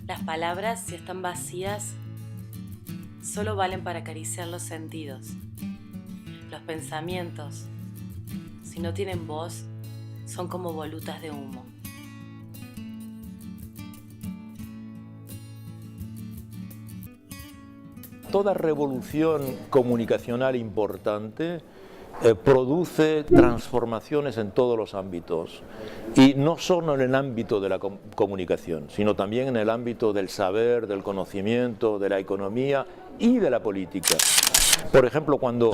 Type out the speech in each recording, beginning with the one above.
Las palabras, si están vacías, solo valen para acariciar los sentidos. Los pensamientos, si no tienen voz, son como volutas de humo. Toda revolución comunicacional importante produce transformaciones en todos los ámbitos, y no solo en el ámbito de la comunicación, sino también en el ámbito del saber, del conocimiento, de la economía y de la política. Por ejemplo, cuando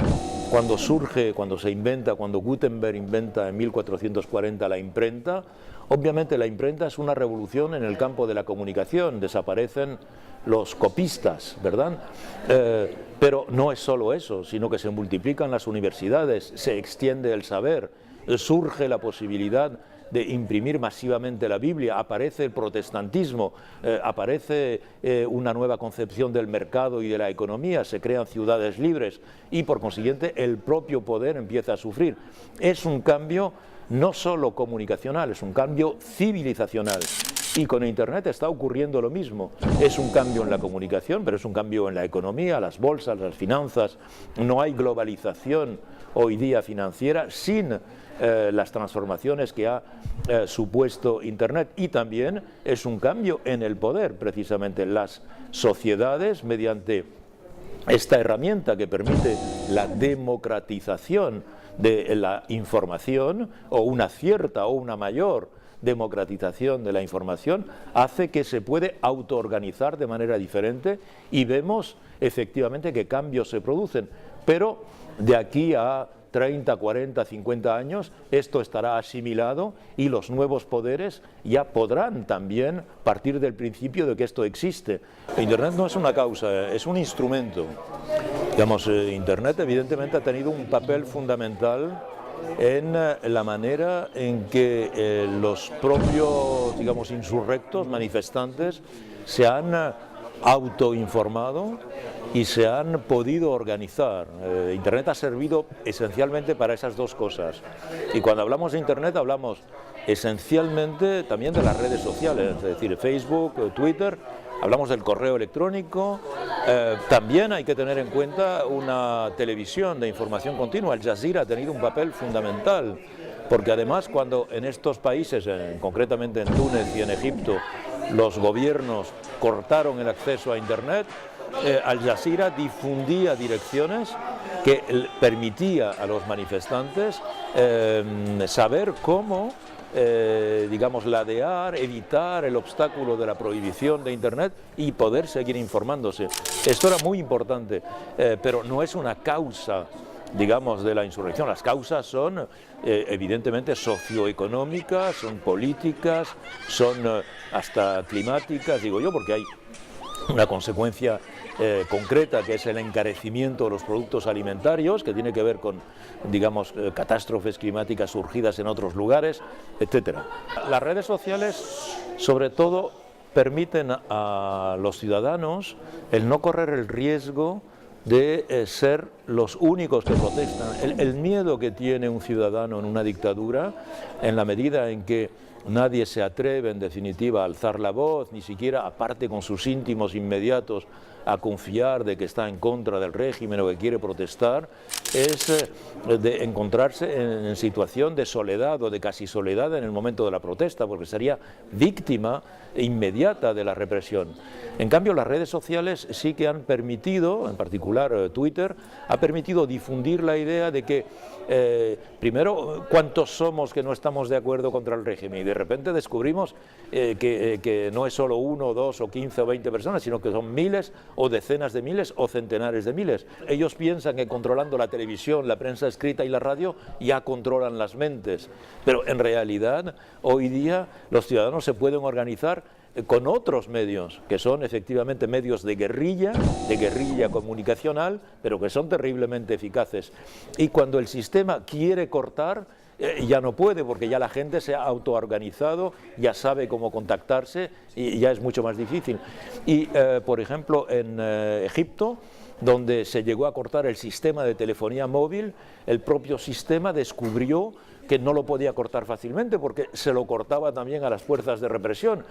Gutenberg inventa en 1440 la imprenta, obviamente la imprenta es una revolución en el campo de la comunicación, desaparecen los copistas, ¿verdad? Pero no es solo eso, sino que se multiplican las universidades, se extiende el saber, surge la posibilidad de imprimir masivamente la Biblia, aparece el protestantismo, aparece una nueva concepción del mercado y de la economía, se crean ciudades libres y por consiguiente el propio poder empieza a sufrir. Es un cambio no solo comunicacional, es un cambio civilizacional. Y con Internet está ocurriendo lo mismo. Es un cambio en la comunicación, pero es un cambio en la economía, las bolsas, las finanzas. No hay globalización hoy día financiera sin las transformaciones que ha supuesto Internet. Y también es un cambio en el poder, precisamente. Las sociedades, mediante esta herramienta que permite la democratización de la información, o una cierta o una mayor democratización de la información, hace que se puede autoorganizar de manera diferente y vemos efectivamente que cambios se producen, pero de aquí a 30, 40, 50 años esto estará asimilado y los nuevos poderes ya podrán también partir del principio de que esto existe. Internet no es una causa, es un instrumento. Digamos, Internet evidentemente ha tenido un papel fundamental en la manera en que los propios, digamos, insurrectos, manifestantes, se han autoinformado y se han podido organizar. Internet ha servido esencialmente para esas dos cosas. Y cuando hablamos de Internet hablamos esencialmente también de las redes sociales, es decir, Facebook, Twitter, hablamos del correo electrónico. También hay que tener en cuenta una televisión de información continua. Al Jazeera ha tenido un papel fundamental, porque además cuando en estos países, concretamente en Túnez y en Egipto, los gobiernos cortaron el acceso a Internet, Al Jazeera difundía direcciones que permitía a los manifestantes saber cómo digamos, ladear, evitar el obstáculo de la prohibición de Internet y poder seguir informándose. Esto era muy importante, pero no es una causa, digamos, de la insurrección. Las causas son evidentemente socioeconómicas, son políticas, son hasta climáticas, digo yo, porque hay una consecuencia concreta, que es el encarecimiento de los productos alimentarios, que tiene que ver con, digamos, catástrofes climáticas surgidas en otros lugares, etcétera. Las redes sociales, sobre todo, permiten a los ciudadanos el no correr el riesgo de ser los únicos que protestan. El miedo que tiene un ciudadano en una dictadura, en la medida en que nadie se atreve, en definitiva, a alzar la voz, ni siquiera aparte con sus íntimos inmediatos, a confiar de que está en contra del régimen o que quiere protestar, es de encontrarse en situación de soledad o de casi soledad en el momento de la protesta, porque sería víctima inmediata de la represión. En cambio, las redes sociales sí que han permitido, en particular Twitter, ha permitido difundir la idea de que, primero, cuántos somos que no estamos de acuerdo contra el régimen, y de repente descubrimos que no es solo 1, 2 o 15 o 20 personas, sino que son miles o decenas de miles o centenares de miles. Ellos piensan que controlando la televisión, la prensa escrita y la radio ya controlan las mentes, pero en realidad hoy día los ciudadanos se pueden organizar con otros medios, que son efectivamente medios de guerrilla comunicacional, pero que son terriblemente eficaces. Y cuando el sistema quiere cortar, ya no puede, porque ya la gente se ha autoorganizado, ya sabe cómo contactarse y ya es mucho más difícil. Y, por ejemplo, en Egipto, donde se llegó a cortar el sistema de telefonía móvil, el propio sistema descubrió que no lo podía cortar fácilmente, porque se lo cortaba también a las fuerzas de represión,